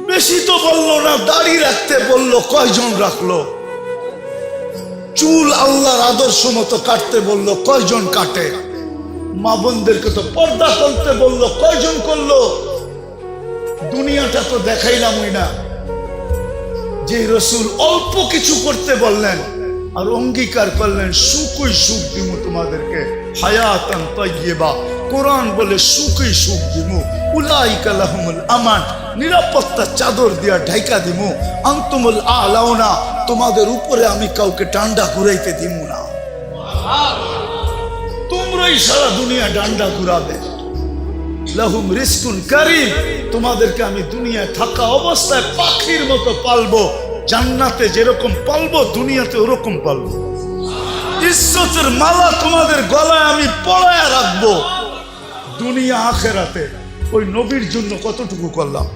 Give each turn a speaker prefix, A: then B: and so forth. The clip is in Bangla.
A: বেশি তো বললো না, দাড়ি রাখতে বললো, কয়জন রাখলো? চুল আল্লাহর আদর্শ মতো কাটতে বললো, কয়জন কাটে? মা বোনদেরকে তো পর্দা করতে বললো, কয়জন করলো? দুনিয়াটা তো দেখাইলামই না। যে রসুল অল্প কিছু করতে বললেন আর অঙ্গীকার করলেন সুখই সুখ দিমু তোমাদেরকে, হায়াতান তাইয়্যিবা। কোরআন বলে সুখই সুখ দিমু, উলাইকা লাহুমুল আমান, নিরাপত্তা চাদর দিয়া ঢাইকা দিমু, আনতুমুল আলাউনা, তোমাদের উপরে আমি কাউকে ডান্ডা ঘুরাইতে দিমু না। তোমরাই সারা দুনিয়া ডান্ডা ঘুরাবে। লাহুম রিজকুন কারীম, তোমাদেরকে আমি দুনিয়ায় থাকা অবস্থায় পাখির মতো পালবো, জান্নাতে যেরকম পালবো দুনিয়াতে ওরকম পালবো। ইজ্জতের মালা তোমাদের গলায় আমি পরায়া রাখবো, দুনিয়া আখেরাতে। ওই নবীর জন্য কতটুকু করলাম।